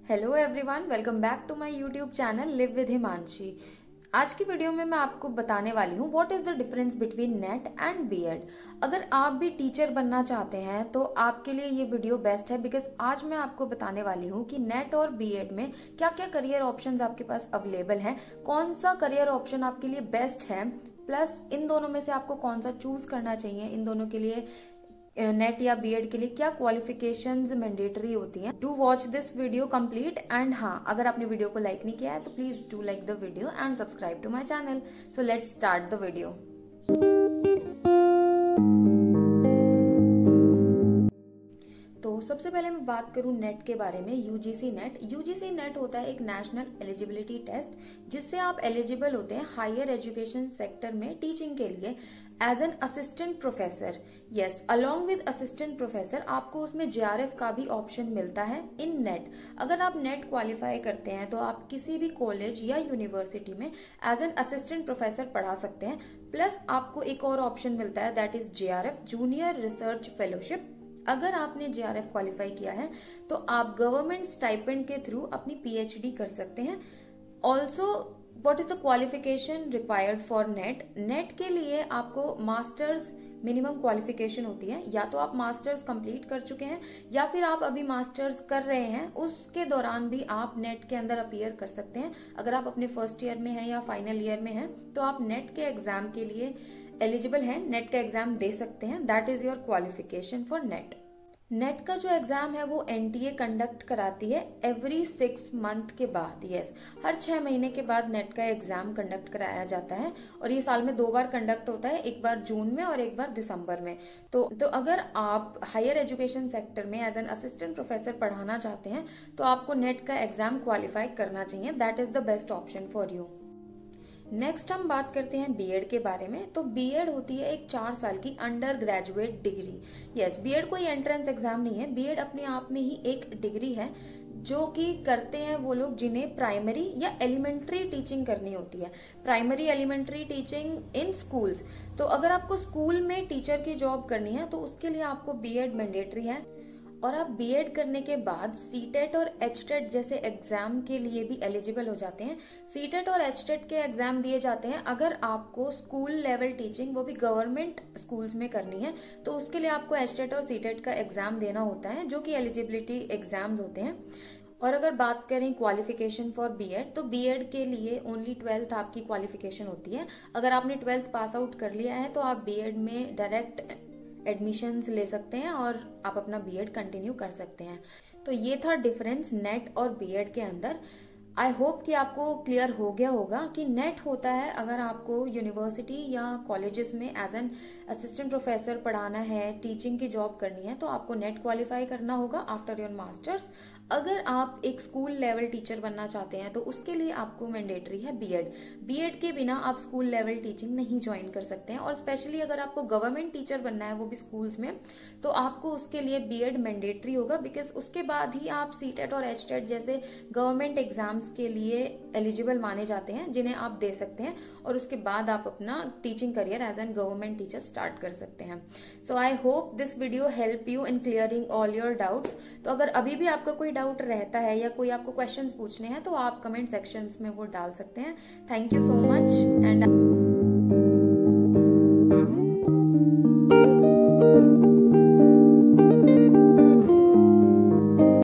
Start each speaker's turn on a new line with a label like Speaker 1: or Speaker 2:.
Speaker 1: Hello everyone, welcome back to my YouTube channel live with Himanshi. आज की video में मैं आपको बताने वाली हूँ what is the difference between NET and B Ed. अगर आप भी टीचर बनना चाहते हैं तो आपके लिए ये वीडियो बेस्ट है, बिकॉज आज मैं आपको बताने वाली हूँ कि नेट और बीएड में क्या क्या करियर ऑप्शंस आपके पास अवेलेबल हैं, कौन सा करियर ऑप्शन आपके लिए बेस्ट है, प्लस इन दोनों में से आपको कौन सा चूज करना चाहिए। इन दोनों के लिए नेट या बीएड के लिए क्या क्वालिफिकेशंस मैंडेटरी होती हैं। Do watch this video complete and हाँ, अगर आपने वीडियो को लाइक नहीं किया है तो please do like the video and subscribe to my channel. So let's start the video. तो सबसे पहले मैं बात करूं नेट के बारे में। यूजीसी नेट होता है एक नेशनल एलिजिबिलिटी टेस्ट जिससे आप एलिजिबल होते हैं हायर एजुकेशन सेक्टर में टीचिंग के लिए as an assistant professor. Yes, along with assistant professor आपको उसमें जेआरएफ का भी ऑप्शन मिलता है इन नेट। अगर आप नेट क्वालिफाई करते हैं तो आप किसी भी कॉलेज या यूनिवर्सिटी में एज एन असिस्टेंट प्रोफेसर पढ़ा सकते हैं। प्लस आपको एक और ऑप्शन मिलता है, that is JRF, junior research fellowship. अगर आपने जेआरएफ क्वालिफाई किया है तो आप गवर्नमेंट स्टाइपेंड के थ्रू अपनी पीएचडी कर सकते हैं। Also what is the qualification required for net. Net के लिए आपको मास्टर्स मिनिमम क्वालिफिकेशन होती है, या तो आप मास्टर्स कंप्लीट कर चुके हैं या फिर आप अभी मास्टर्स कर रहे हैं, उसके दौरान भी आप नेट के अंदर अपीयर कर सकते हैं। अगर आप अपने फर्स्ट ईयर में हैं या फाइनल ईयर में हैं तो आप नेट के एग्जाम के लिए एलिजिबल हैं, नेट का एग्जाम दे सकते हैं। That is your qualification for net. Net का जो एग्जाम है वो एनटीए कंडक्ट कराती है एवरी 6 मंथ के बाद। यस, हर 6 महीने के बाद नेट का एग्जाम कंडक्ट कराया जाता है और ये साल में 2 बार कंडक्ट होता है, एक बार जून में और एक बार दिसंबर में। तो अगर आप हायर एजुकेशन सेक्टर में एज एन असिस्टेंट प्रोफेसर पढ़ाना चाहते हैं तो आपको नेट का एग्जाम क्वालिफाई करना चाहिए। That is the best option for you. Next हम बात करते हैं बीएड के बारे में। तो बीएड होती है एक 4 साल की undergraduate degree. Yes, B Ed कोई एंट्रेंस एग्जाम नहीं है, बीएड अपने आप में ही एक डिग्री है जो कि करते हैं वो लोग जिन्हें प्राइमरी या एलिमेंट्री टीचिंग करनी होती है। Primary elementary teaching in schools. तो अगर आपको स्कूल में टीचर की जॉब करनी है तो उसके लिए आपको बीएड मैंडेटरी है। और आप बीएड करने के बाद सीटेट और एचटेट जैसे एग्जाम के लिए भी एलिजिबल हो जाते हैं। सीटेट और एचटेट के एग्जाम दिए जाते हैं अगर आपको स्कूल लेवल टीचिंग, वो भी गवर्नमेंट स्कूल्स में करनी है, तो उसके लिए आपको एचटेट और सीटेट का एग्जाम देना होता है जो कि एलिजिबिलिटी एग्जाम्स होते हैं। और अगर बात करें क्वालिफिकेशन फॉर बीएड, तो बीएड के लिए ओनली 12th आपकी क्वालिफिकेशन होती है। अगर आपने 12th पास आउट कर लिया है तो आप बीएड में डायरेक्ट एडमिशन्स ले सकते हैं और आप अपना बीएड कंटिन्यू कर सकते हैं। तो ये था डिफरेंस नेट और बीएड के अंदर। आई होप कि आपको क्लियर हो गया होगा कि नेट होता है अगर आपको यूनिवर्सिटी या कॉलेजेस में एज एन असिस्टेंट प्रोफेसर पढ़ाना है, टीचिंग की जॉब करनी है, तो आपको नेट क्वालिफाई करना होगा आफ्टर योर मास्टर्स। अगर आप एक स्कूल लेवल टीचर बनना चाहते हैं तो उसके लिए आपको मैंडेटरी है बीएड। बीएड के बिना आप स्कूल लेवल टीचिंग नहीं ज्वाइन कर सकते हैं। और स्पेशली अगर आपको गवर्नमेंट टीचर बनना है, वो भी स्कूल्स में, तो आपको उसके लिए बीएड मैंडेटरी होगा, बिकॉज उसके बाद ही आप सीटेट और एचटेट जैसे गवर्नमेंट एग्जाम्स के लिए एलिजिबल माने जाते हैं जिन्हें आप दे सकते हैं। और उसके बाद आप अपना teaching career as an government teacher start कर सकते हैं। So I hope this video help you in clearing all your doubts. तो अगर अभी भी आपका कोई डाउट रहता है या कोई आपको क्वेश्चंस पूछने हैं तो आप कमेंट सेक्शंस में वो डाल सकते हैं। Thank you so much and